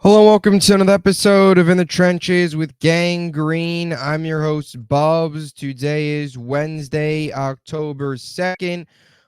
Hello, welcome to another episode of In the Trenches with Gang Green. I'm your host, Bubbs. Today is Wednesday, October 2nd.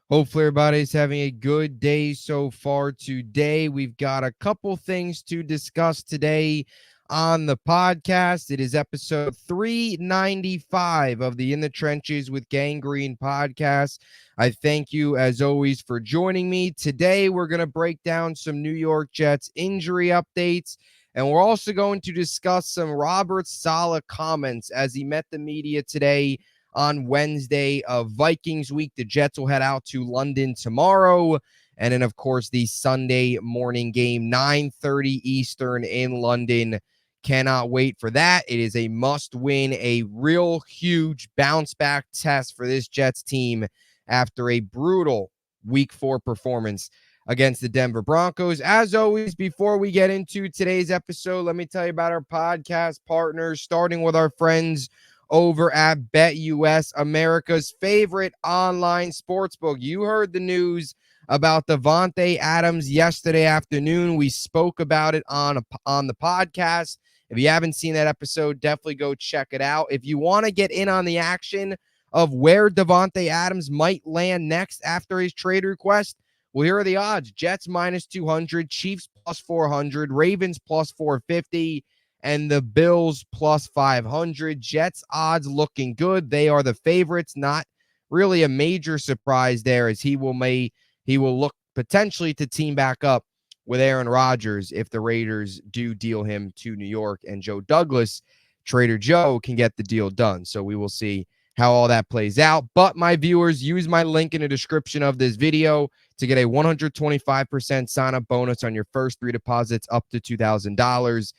Hopefully, everybody's having a good day so far today. We've got a couple things to discuss today on the podcast. It is episode 395 of the In the Trenches with Gang Green podcast. I thank you, as always, for joining me. Today, we're going to break down some New York Jets injury updates, and we're also going to discuss some Robert Saleh comments as he met the media today on Wednesday of Vikings week. The Jets will head out to London tomorrow, and then, of course, the Sunday morning game, 9:30 Eastern in London. Cannot wait for that. It is a must-win, a real huge bounce-back test for this Jets team after a brutal Week 4 performance against the Denver Broncos. As always, before we get into today's episode, let me tell you about our podcast partners, starting with our friends over at BetUS, America's favorite online sportsbook. You heard the news about Davante Adams yesterday afternoon. We spoke about it on the podcast. If you haven't seen that episode, definitely go check it out. If you want to get in on the action of where Davante Adams might land next after his trade request, well, here are the odds. Jets minus 200, Chiefs plus 400, Ravens plus 450, and the Bills plus 500. Jets odds looking good. They are the favorites. Not really a major surprise there, as he will look potentially to team back up with Aaron Rodgers if the Raiders do deal him to New York, and Joe Douglas, Trader Joe, can get the deal done. So we will see how all that plays out. But my viewers, use my link in the description of this video to get a 125% sign-up bonus on your first 3 deposits up to $2,000.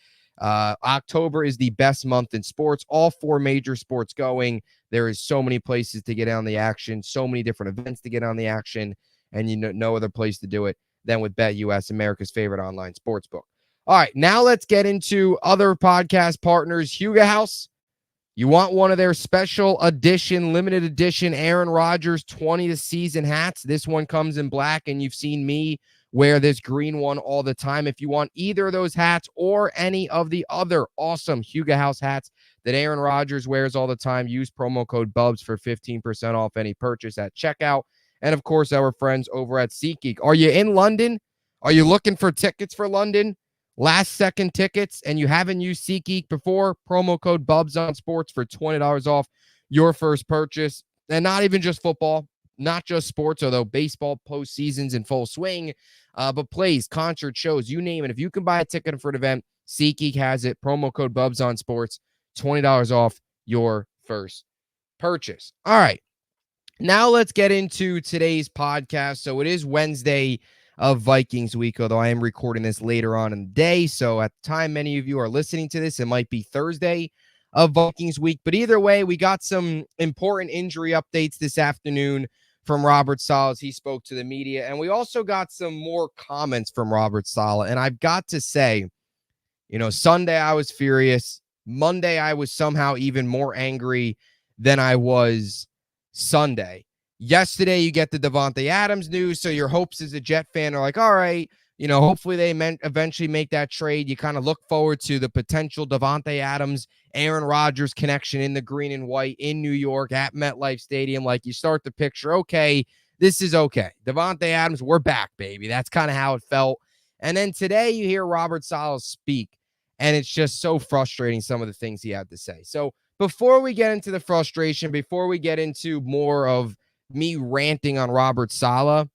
October is the best month in sports. All 4 major sports going. There is so many places to get on the action, so many different events to get on the action, and no other place to do it than with BetUS, America's favorite online sportsbook. All right, now let's get into other podcast partners. Huga House. You want one of their special edition, limited edition Aaron Rodgers 20th season hats. This one comes in black, and you've seen me wear this green one all the time. If you want either of those hats or any of the other awesome Huga House hats that Aaron Rodgers wears all the time, use promo code BUBS for 15% off any purchase at checkout. And, of course, our friends over at SeatGeek. Are you in London? Are you looking for tickets for London? Last-second tickets, and you haven't used SeatGeek before? Promo code BUBS on sports for $20 off your first purchase. And not even just football, not just sports, although baseball postseason's in full swing, but plays, concert shows, you name it. If you can buy a ticket for an event, SeatGeek has it. Promo code BUBS on sports, $20 off your first purchase. All right. Now let's get into today's podcast. So it is Wednesday of Vikings week, although I am recording this later on in the day. So at the time many of you are listening to this, it might be Thursday of Vikings week. But either way, we got some important injury updates this afternoon from Robert Saleh as he spoke to the media. And we also got some more comments from Robert Saleh. And I've got to say, Sunday I was furious. Monday I was somehow even more angry than I was Sunday. Yesterday, you get the Davante Adams news, so your hopes as a Jet fan are like, all right, hopefully they eventually make that trade. You kind of look forward to the potential Davante Adams, Aaron Rodgers connection in the green and white in New York at MetLife Stadium. Like, you start to picture, okay, this is okay. Davante Adams, we're back, baby. That's kind of how it felt. And then today you hear Robert Saleh speak, and it's just so frustrating, some of the things he had to say. So before we get into the frustration, before we get into more of me ranting on Robert Saleh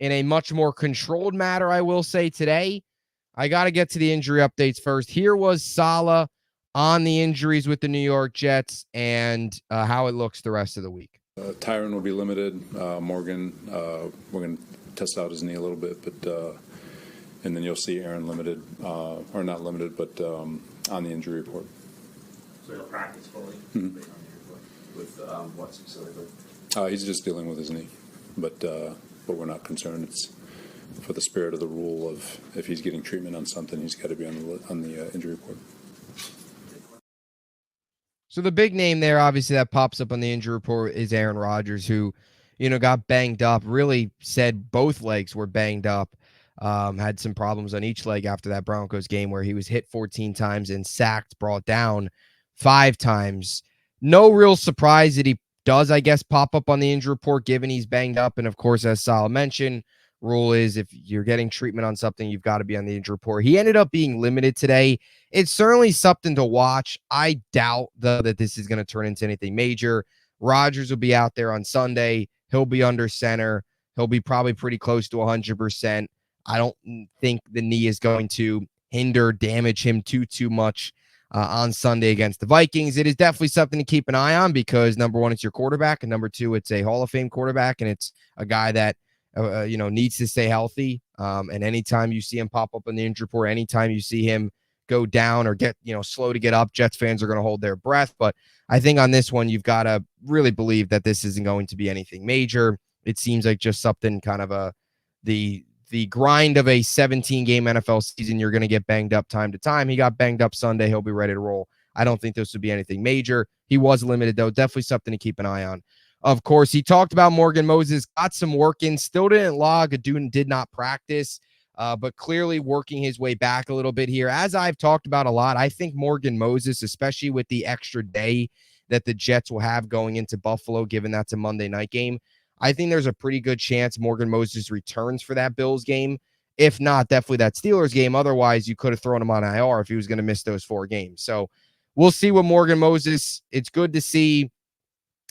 in a much more controlled matter, I will say today, I got to get to the injury updates first. Here was Saleh on the injuries with the New York Jets and how it looks the rest of the week. Tyron will be limited. Morgan, we're going to test out his knee a little bit, but and then you'll see Aaron limited, or not limited, but on the injury report. So he'll practice fully with what specifically? He's just dealing with his knee, but we're not concerned. It's for the spirit of the rule of if he's getting treatment on something, he's got to be on the injury report. So the big name there, obviously, that pops up on the injury report is Aaron Rodgers, who, got banged up, really said both legs were banged up Had some problems on each leg after that Broncos game where he was hit 14 times and sacked, brought down 5 times. No real surprise that he does, I guess, pop up on the injury report given he's banged up. And of course, as Saleh mentioned, rule is if you're getting treatment on something, you've got to be on the injury report. He ended up being limited today. It's certainly something to watch. I doubt, though, that this is going to turn into anything major. Rodgers will be out there on Sunday. He'll be under center. He'll be probably pretty close to 100%. I don't think the knee is going to damage him too much on Sunday against the Vikings. It is definitely something to keep an eye on because, number one, it's your quarterback, and number two, it's a Hall of Fame quarterback, and it's a guy that needs to stay healthy. And anytime you see him pop up on the injury report, anytime you see him go down or get slow to get up, Jets fans are going to hold their breath. But I think on this one, you've got to really believe that this isn't going to be anything major. It seems like just something kind of the grind of a 17-game NFL season. You're going to get banged up time to time. He got banged up Sunday. He'll be ready to roll. I don't think this would be anything major. He was limited, though. Definitely something to keep an eye on. Of course, he talked about Morgan Moses, got some work in, still didn't log, did not practice, but clearly working his way back a little bit here. As I've talked about a lot, I think Morgan Moses, especially with the extra day that the Jets will have going into Buffalo, given that's a Monday night game, I think there's a pretty good chance Morgan Moses returns for that Bills game. If not, definitely that Steelers game. Otherwise, you could have thrown him on IR if he was going to miss those 4 games. So we'll see what Morgan Moses. It's good to see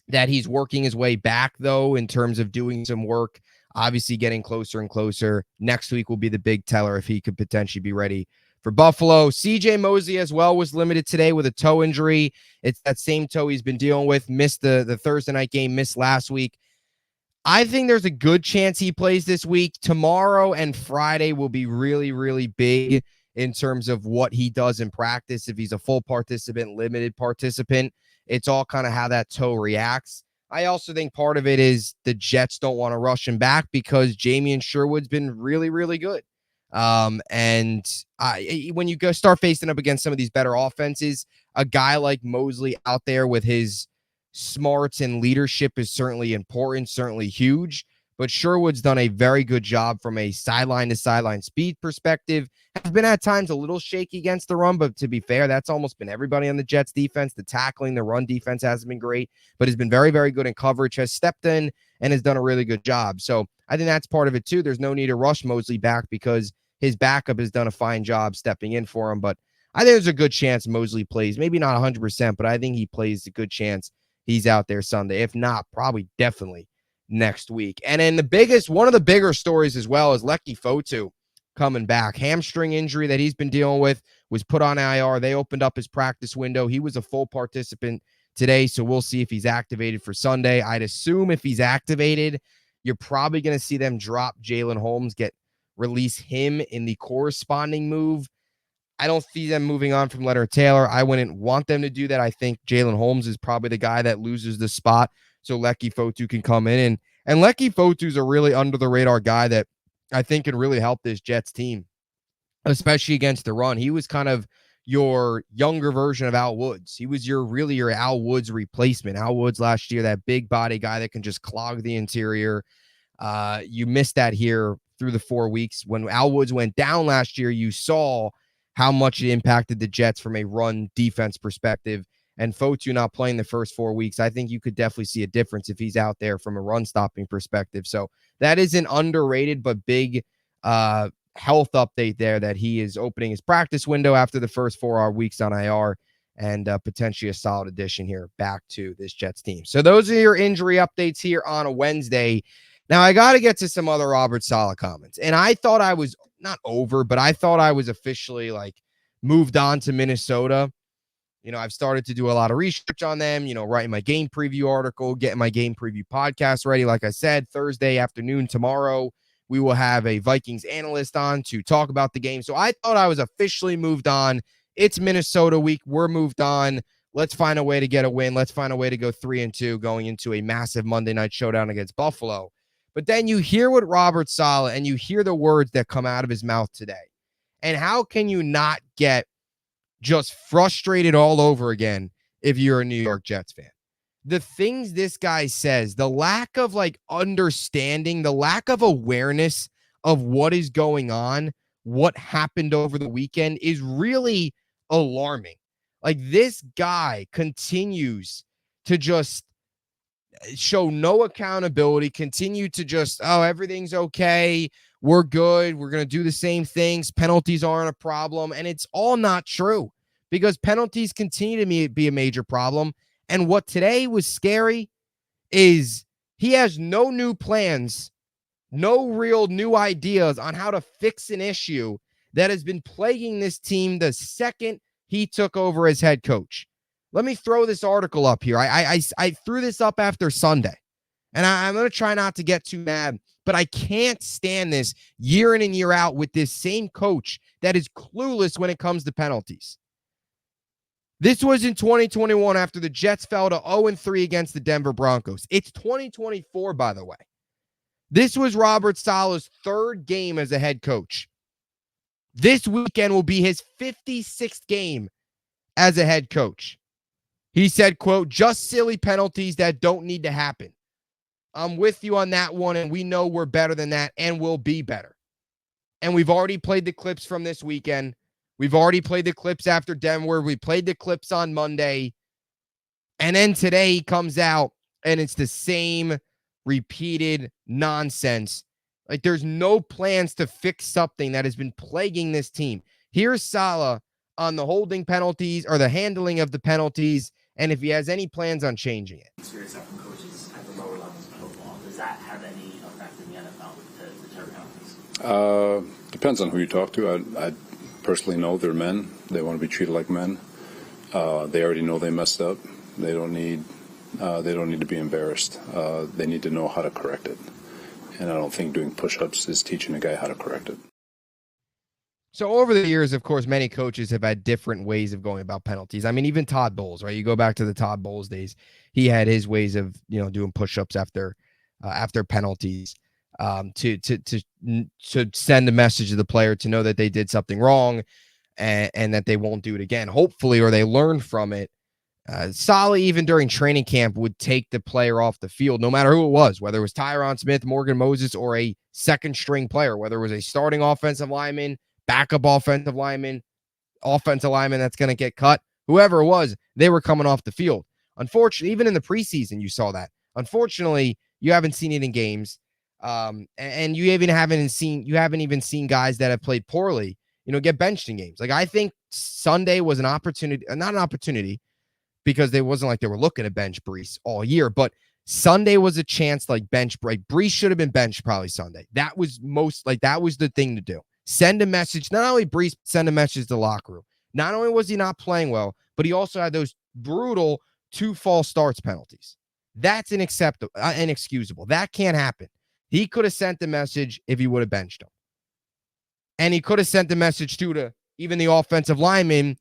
that he's working his way back, though, in terms of doing some work, obviously getting closer and closer. Next week will be the big teller if he could potentially be ready for Buffalo. CJ Mosley as well was limited today with a toe injury. It's that same toe he's been dealing with. Missed the Thursday night game, missed last week. I think there's a good chance he plays this week. Tomorrow and Friday will be really, really big in terms of what he does in practice. If he's a full participant, limited participant, it's all kind of how that toe reacts. I also think part of it is the Jets don't want to rush him back because Jamien Sherwood's been really, really good. When you go start facing up against some of these better offenses, a guy like Mosley out there with his smarts and leadership is certainly important, certainly huge. But Sherwood's done a very good job from a sideline to sideline speed perspective. Has been at times a little shaky against the run, but to be fair, that's almost been everybody on the Jets defense. The tackling, the run defense hasn't been great, but has been very, very good in coverage, has stepped in and has done a really good job. So I think that's part of it too. There's no need to rush Mosley back because his backup has done a fine job stepping in for him. But I think there's a good chance Mosley plays. Maybe not 100%, but I think he plays a good chance he's out there Sunday. If not, probably definitely next week. And then one of the bigger stories as well is Leki Fotu coming back. Hamstring injury that he's been dealing with was put on IR. They opened up his practice window. He was a full participant today, so we'll see if he's activated for Sunday. I'd assume if he's activated, you're probably going to see them drop Jalen Holmes, release him in the corresponding move. I don't see them moving on from Leonard Taylor. I wouldn't want them to do that. I think Jalen Holmes is probably the guy that loses the spot so Leki Fotu can come in. And Leki Fotu's a really under-the-radar guy that I think can really help this Jets team, especially against the run. He was kind of your younger version of Al Woods. He was your Al Woods replacement. Al Woods last year, that big body guy that can just clog the interior. You missed that here through the 4 weeks. When Al Woods went down last year, you saw how much it impacted the Jets from a run defense perspective. And Fotu not playing the first 4 weeks, I think you could definitely see a difference if he's out there from a run stopping perspective. So that is an underrated but big health update there, that he is opening his practice window after the first 4 weeks on IR, and potentially a solid addition here back to this Jets team. So those are your injury updates here on a Wednesday. Now I got to get to some other Robert Saleh comments. And I thought I was not over, but I thought I was officially moved on to Minnesota. I've started to do a lot of research on them, writing my game preview article, getting my game preview podcast ready. Like I said, Thursday afternoon, tomorrow, we will have a Vikings analyst on to talk about the game. So I thought I was officially moved on. It's Minnesota week. We're moved on. Let's find a way to get a win. Let's find a way to go 3-2 going into a massive Monday night showdown against Buffalo. But then you hear what Robert Saleh, and you hear the words that come out of his mouth today. And how can you not get just frustrated all over again if you're a New York Jets fan? The things this guy says, the lack of understanding, the lack of awareness of what is going on, what happened over the weekend is really alarming. Like, this guy continues to just show no accountability, continue to just, oh, everything's okay. We're good. We're going to do the same things. Penalties aren't a problem. And it's all not true, because penalties continue to be a major problem. And what today was scary is he has no new plans, no real new ideas on how to fix an issue that has been plaguing this team the second he took over as head coach. Let me throw this article up here. I threw this up after Sunday, and I'm going to try not to get too mad, but I can't stand this year in and year out with this same coach that is clueless when it comes to penalties. This was in 2021 after the Jets fell to 0-3 against the Denver Broncos. It's 2024, by the way. This was Robert Saleh's third game as a head coach. This weekend will be his 56th game as a head coach. He said, quote, just silly penalties that don't need to happen. I'm with you on that one, and we know we're better than that, and we'll be better. And we've already played the clips from this weekend. We've already played the clips after Denver. We played the clips on Monday. And then today he comes out, and it's the same repeated nonsense. Like, there's no plans to fix something that has been plaguing this team. Here's Saleh on the holding penalties or the handling of the penalties, and if he has any plans on changing it. Experience that from coaches at the lower levels of football. Does that have any effect in the NFL to deter penalties? Depends on who you talk to. I personally know they're men. They want to be treated like men. They already know they messed up. They don't need to be embarrassed. They need to know how to correct it. And I don't think doing push-ups is teaching a guy how to correct it. So over the years, of course, many coaches have had different ways of going about penalties. I mean, even Todd Bowles, right? You go back to the Todd Bowles days. He had his ways of, doing push-ups after penalties to send a message to the player to know that they did something wrong and that they won't do it again, hopefully, or they learn from it. Saleh, even during training camp, would take the player off the field, no matter who it was, whether it was Tyron Smith, Morgan Moses, or a second-string player, whether it was a starting offensive lineman, backup offensive lineman that's going to get cut, whoever it was, they were coming off the field. Unfortunately, even in the preseason, you saw that. Unfortunately, you haven't seen it in games, and you haven't even seen guys that have played poorly, get benched in games. Like, I think Sunday was an opportunity, not an opportunity, because they wasn't like they were looking to bench Brees all year, but Sunday was a chance, like Brees should have been benched probably Sunday. That was the thing to do. Send a message, not only Brees, send a message to the locker room. Not only was he not playing well, but he also had those brutal 2 false starts penalties. That's inexcusable. That can't happen. He could have sent the message if he would have benched him. And he could have sent the message to even the offensive lineman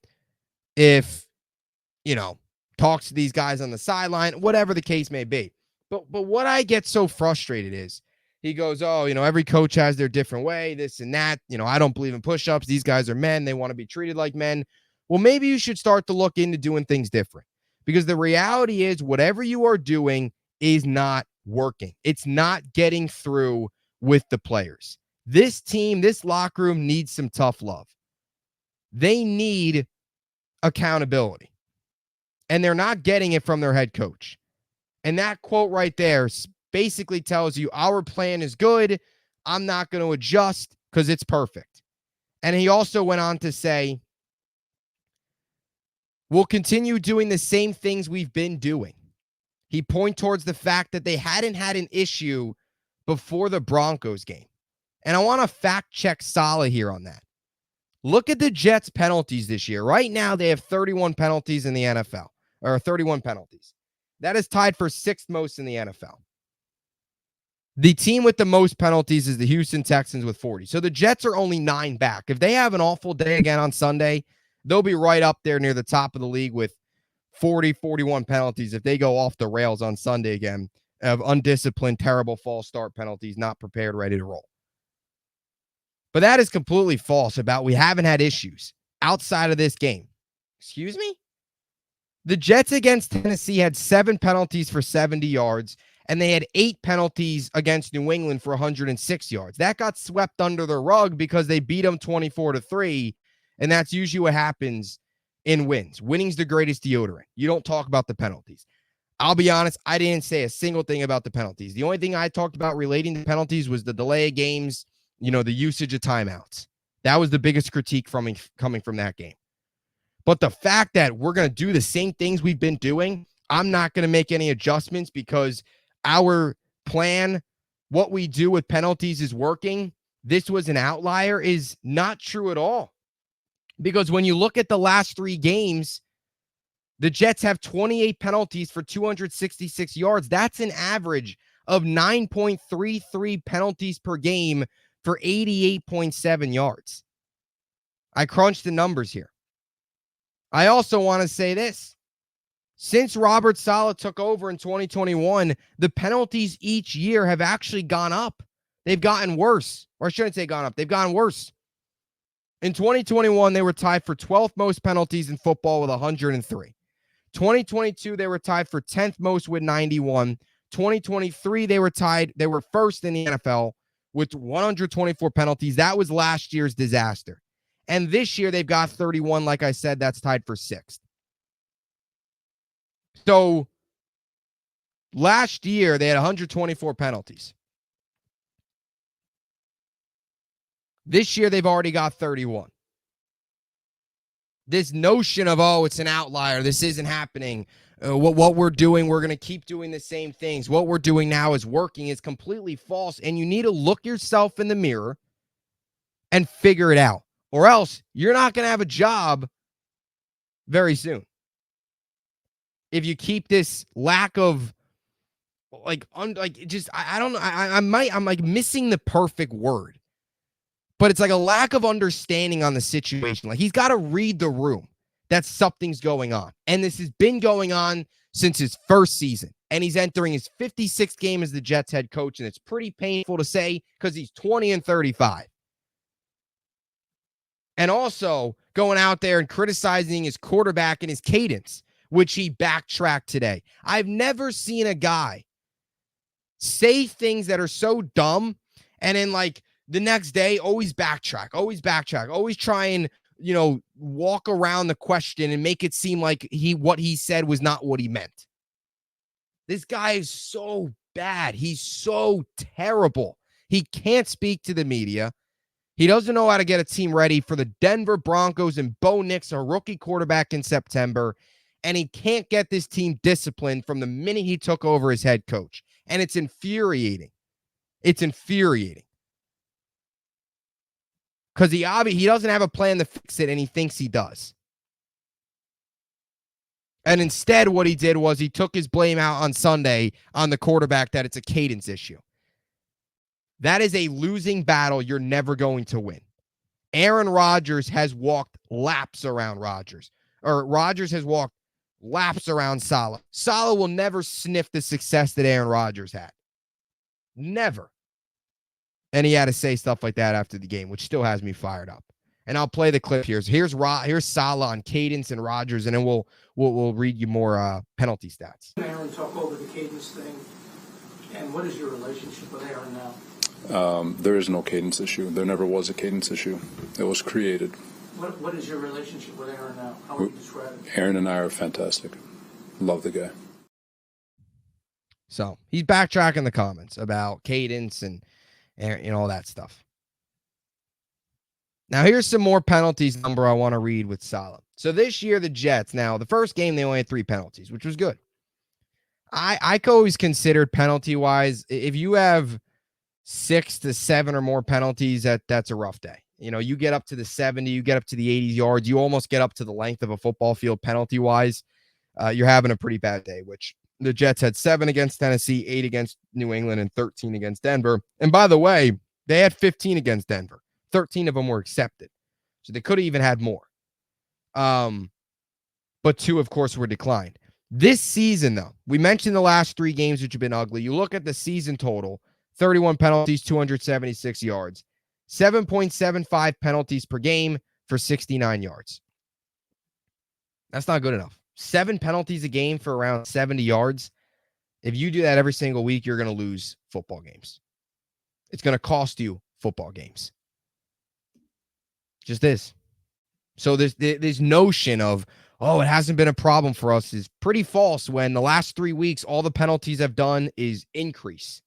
if, talks to these guys on the sideline, whatever the case may be. But what I get so frustrated is he goes, oh, every coach has their different way, this and that. I don't believe in push-ups. These guys are men. They want to be treated like men. Well, maybe you should start to look into doing things different, because the reality is whatever you are doing is not working. It's not getting through with the players. This team, this locker room needs some tough love. They need accountability. And they're not getting it from their head coach. And that quote right there basically tells you our plan is good. I'm not going to adjust because it's perfect. And he also went on to say, we'll continue doing the same things we've been doing. He pointed towards the fact that they hadn't had an issue before the Broncos game. And I want to fact check Saleh here on that. Look at the Jets' penalties this year. Right now, they have 31 penalties in the NFL, or 31 penalties. That is tied for 6th most in the NFL. The team with the most penalties is the Houston Texans with 40. So the Jets are only 9 back. If they have an awful day again on Sunday, they'll be right up there near the top of the league with 40, 41 penalties if they go off the rails on Sunday again of undisciplined, terrible false start penalties, not prepared, ready to roll. But that is completely false about we haven't had issues outside of this game. Excuse me? The Jets against Tennessee had 7 penalties for 70 yards, and they had 8 penalties against New England for 106 yards. That got swept under the rug because they beat them 24-3, and that's usually what happens in wins. Winning's the greatest deodorant. You don't talk about the penalties. I'll be honest, I didn't say a single thing about the penalties. The only thing I talked about relating to penalties was the delay of games, the usage of timeouts. That was the biggest critique coming from that game. But the fact that we're going to do the same things we've been doing, I'm not going to make any adjustments because our plan, what we do with penalties is working. This was an outlier is not true at all. Because when you look at the last 3 games, the Jets have 28 penalties for 266 yards. That's an average of 9.33 penalties per game for 88.7 yards. I crunched the numbers here. I also want to say this. Since Robert Saleh took over in 2021, the penalties each year have actually gone up. They've gotten worse. Or I shouldn't say gone up. They've gotten worse. In 2021, they were tied for 12th most penalties in football with 103. 2022, they were tied for 10th most with 91. 2023, they were first in the NFL with 124 penalties. That was last year's disaster. And this year, they've got 31. Like I said, that's tied for 6th. So last year, they had 124 penalties. This year, they've already got 31. This notion of, it's an outlier, this isn't happening, what we're doing, we're going to keep doing the same things, what we're doing now is working, is completely false. And you need to look yourself in the mirror and figure it out. Or else you're not going to have a job very soon. If you keep this lack of, I don't know, I'm like missing the perfect word. But it's like a lack of understanding on the situation. Like, he's got to read the room that something's going on. And this has been going on since his first season. And he's entering his 56th game as the Jets head coach. And it's pretty painful to say because he's 20-35. And also going out there and criticizing his quarterback and his cadence, which he backtracked today. I've never seen a guy say things that are so dumb and then, like, the next day, always backtrack, always try and, walk around the question and make it seem like what he said was not what he meant. This guy is so bad. He's so terrible. He can't speak to the media. He doesn't know how to get a team ready for the Denver Broncos and Bo Nix, a rookie quarterback in September. And he can't get this team disciplined from the minute he took over as head coach. And it's infuriating. It's infuriating. Because he doesn't have a plan to fix it, and he thinks he does. And instead, what he did was he took his blame out on Sunday on the quarterback that it's a cadence issue. That is a losing battle you're never going to win. Aaron Rodgers has walked laps around Rodgers has walked laps around Saleh. Saleh will never sniff the success that Aaron Rodgers had. Never. And he had to say stuff like that after the game, which still has me fired up. And I'll play the clip here. So here's Saleh on cadence and Rodgers, and then we'll read you more penalty stats. Aaron, talk over the cadence thing. And what is your relationship with Aaron now? There is no cadence issue. There never was a cadence issue. It was created. What is your relationship with Aaron now? How would you describe it? Aaron and I are fantastic. Love the guy. So he's backtracking the comments about cadence and all that stuff. Now, here's some more penalties number I want to read with Saleh. So this year, the Jets, now, the first game, they only had 3 penalties, which was good. I always considered penalty-wise, if you have 6 to 7 or more penalties, that's a rough day. You get up to the 70, you get up to the 80 yards, you almost get up to the length of a football field penalty-wise. You're having a pretty bad day, which the Jets had 7 against Tennessee, 8 against New England, and 13 against Denver. And by the way, they had 15 against Denver. 13 of them were accepted. So they could have even had more. But 2, of course, were declined. This season, though, we mentioned the last 3 games, which have been ugly. You look at the season total, 31 penalties, 276 yards. 7.75 penalties per game for 69 yards. That's not good enough. 7 penalties a game for around 70 yards. If you do that every single week, you're going to lose football games. It's going to cost you football games. Just is. So this notion of, oh, it hasn't been a problem for us is pretty false when the last 3 weeks, all the penalties have done is increase.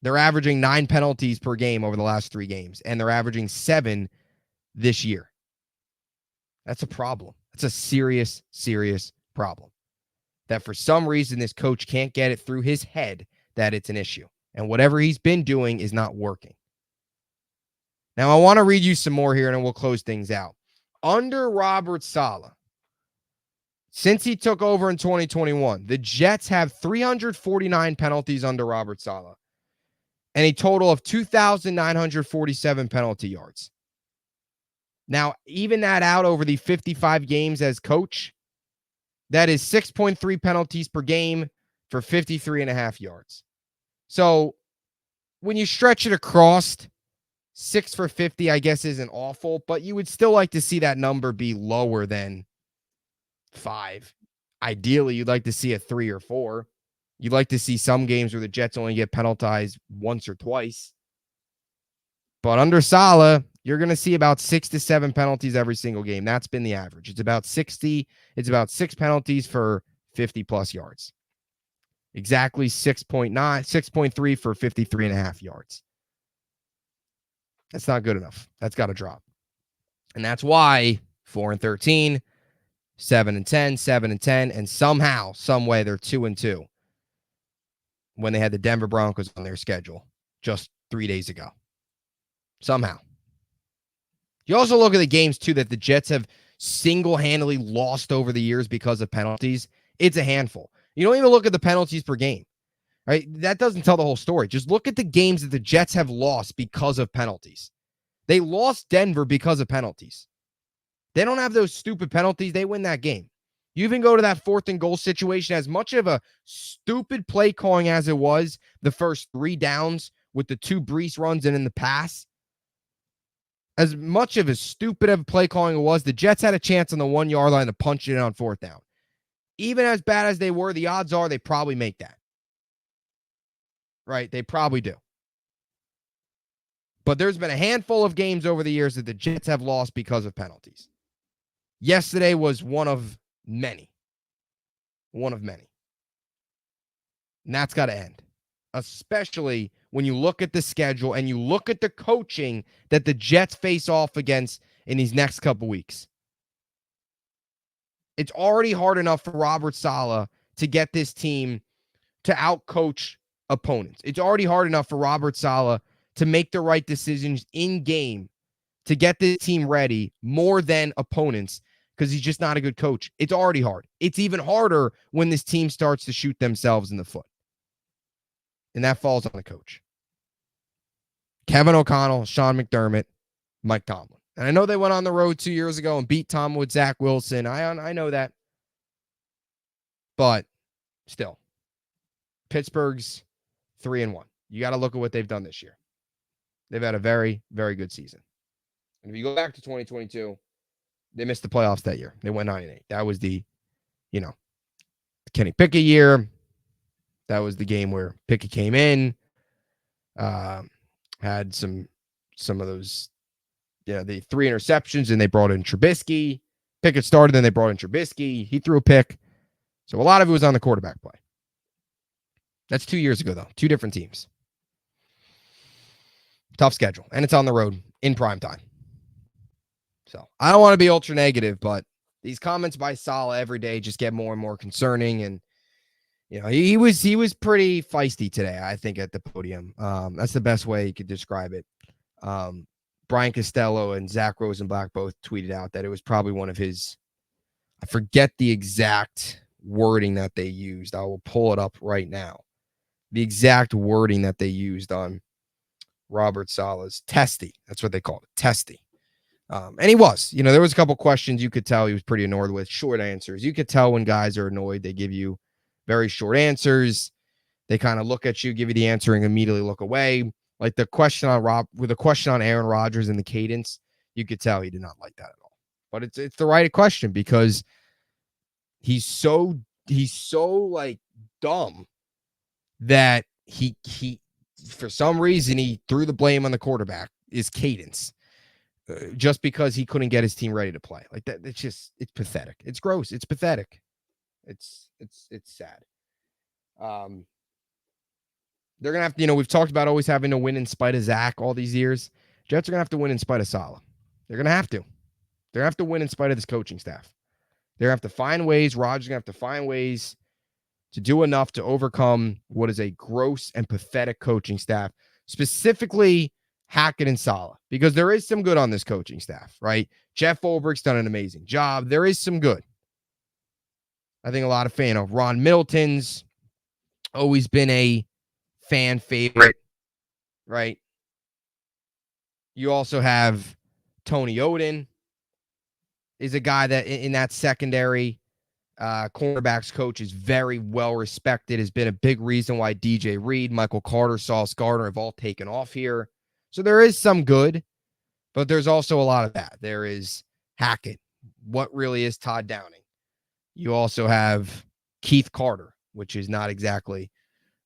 They're averaging 9 penalties per game over the last 3 games, and they're averaging 7 this year. That's a problem. That's a serious, serious problem. That for some reason, this coach can't get it through his head that it's an issue. And whatever he's been doing is not working. Now, I want to read you some more here, and then we'll close things out. Under Robert Saleh, since he took over in 2021, the Jets have 349 penalties under Robert Saleh and a total of 2,947 penalty yards. Now, even that out over the 55 games as coach, that is 6.3 penalties per game for 53.5 yards. So when you stretch it across, 6 for 50, I guess, isn't awful, but you would still like to see that number be lower than 5. Ideally, you'd like to see a 3 or 4. You'd like to see some games where the Jets only get penalized once or twice. But under Saleh, you're going to see about 6 to 7 penalties every single game. That's been the average. It's about 60. It's about 6 penalties for 50-plus yards. Exactly 6.3 for 53.5 yards. That's not good enough. That's got to drop. And that's why 4-13, 7-10, 7-10, and somehow, some way, they're 2-2 when they had the Denver Broncos on their schedule just 3 days ago. Somehow. You also look at the games, too, that the Jets have single-handedly lost over the years because of penalties. It's a handful. You don't even look at the penalties per game. Right? That doesn't tell the whole story. Just look at the games that the Jets have lost because of penalties. They lost Denver because of penalties. They don't have those stupid penalties. They win that game. You even go to that 4th and goal situation, as much of a stupid play calling as it was the first 3 downs with the 2 Brees runs and in the pass. As much of a stupid of play calling it was, the Jets had a chance on the 1-yard line to punch it in on 4th down. Even as bad as they were, the odds are they probably make that. Right? They probably do. But there's been a handful of games over the years that the Jets have lost because of penalties. Yesterday was one of many. One of many. And that's got to end. Especially when you look at the schedule and you look at the coaching that the Jets face off against in these next couple weeks. It's already hard enough for Robert Saleh to get this team to outcoach opponents. It's already hard enough for Robert Saleh to make the right decisions in game to get this team ready more than opponents because he's just not a good coach. It's already hard. It's even harder when this team starts to shoot themselves in the foot. And that falls on the coach. Kevin O'Connell, Sean McDermott, Mike Tomlin. And I know they went on the road 2 years ago and beat Tom with Zach Wilson. I know that. But still, Pittsburgh's 3-1. You got to look at what they've done this year. They've had a very, very good season. And if you go back to 2022, they missed the playoffs that year. They went 9-8. That was the Kenny Pickett year. That was the game where Pickett came in, had some of those, the 3 interceptions, and they brought in Trubisky. Pickett started, then they brought in Trubisky. He threw a pick. So a lot of it was on the quarterback play. That's 2 years ago, though. 2 different teams. Tough schedule. And it's on the road in prime time. So I don't want to be ultra negative, but these comments by Saleh every day just get more and more concerning. And, he was pretty feisty today, I think, at the podium. That's the best way you could describe it. Brian Costello and Zach Rosenblatt both tweeted out that it was probably one of his, I forget the exact wording that they used. I will pull it up right now. The exact wording that they used on Robert Saleh's testy. That's what they called it, testy. And he was, there was a couple questions you could tell he was pretty annoyed with, short answers. You could tell when guys are annoyed, they give you very short answers. They kind of look at you, give you the answer, and immediately look away. Like the question on Aaron Rodgers and the cadence, you could tell he did not like that at all. But it's the right question because he's so he's so like dumb that he for some reason he threw the blame on the quarterback, is cadence, just because he couldn't get his team ready to play. Like that, it's pathetic. It's gross. It's pathetic. It's sad. They're gonna have to, we've talked about always having to win in spite of Zach all these years. Jets are gonna have to win in spite of Saleh. They're gonna have to. They're gonna have to win in spite of this coaching staff. They're gonna have to find ways. Rodgers gonna have to find ways to do enough to overcome what is a gross and pathetic coaching staff, specifically Hackett and Saleh, because there is some good on this coaching staff, right? Jeff Ulbricht's done an amazing job. There is some good. I think a lot of fan of Ron Middleton's always been a fan favorite, right? You also have Tony Oden is a guy that in that secondary cornerbacks coach is very well respected, has been a big reason why DJ Reed, Michael Carter, Sauce Gardner have all taken off here. So there is some good, but there's also a lot of that. There is Hackett. What really is Todd Downing? You also have Keith Carter, which is not exactly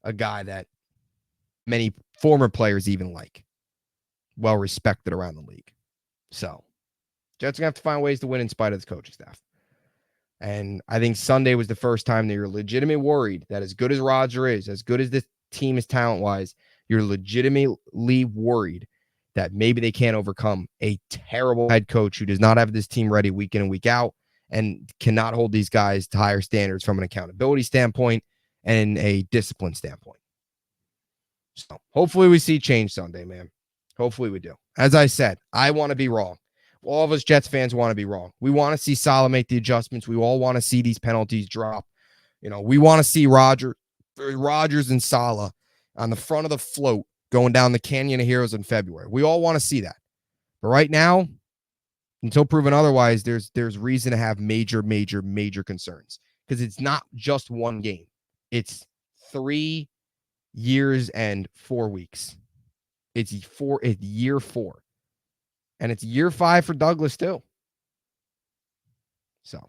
a guy that many former players even like. Well respected around the league. So Jets are going to have to find ways to win in spite of this coaching staff. And I think Sunday was the first time that you're legitimately worried that as good as Roger is, as good as this team is talent-wise, you're legitimately worried that maybe they can't overcome a terrible head coach who does not have this team ready week in and week out and cannot hold these guys to higher standards from an accountability standpoint and a discipline standpoint. So hopefully we see change Sunday, man. Hopefully we do. As I said, I want to be wrong. All of us Jets fans want to be wrong. We want to see Saleh make the adjustments. We all want to see these penalties drop. We want to see Rodgers and Saleh on the front of the float going down the Canyon of Heroes in February. We all want to see that. But right now, until proven otherwise, there's reason to have major concerns because it's not just one game. It's 3 years and 4 weeks. It's year 4. And it's year 5 for Douglas too. So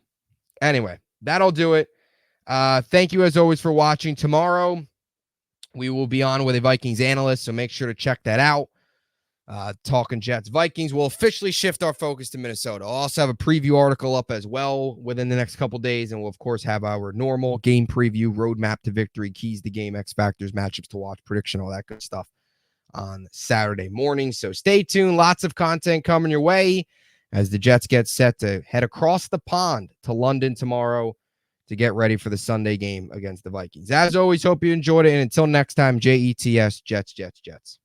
anyway, that'll do it. Thank you as always for watching. Tomorrow, we will be on with a Vikings analyst, so make sure to check that out. Talking Jets Vikings. We'll officially shift our focus to Minnesota. I'll also have a preview article up as well within the next couple days, and we'll of course have our normal game preview, roadmap to victory, keys to game, X factors, matchups to watch, prediction, all that good stuff on Saturday morning. So stay tuned. Lots of content coming your way as the Jets get set to head across the pond to London tomorrow to get ready for the Sunday game against the Vikings. As always, hope you enjoyed it. And until next time, Jets, Jets.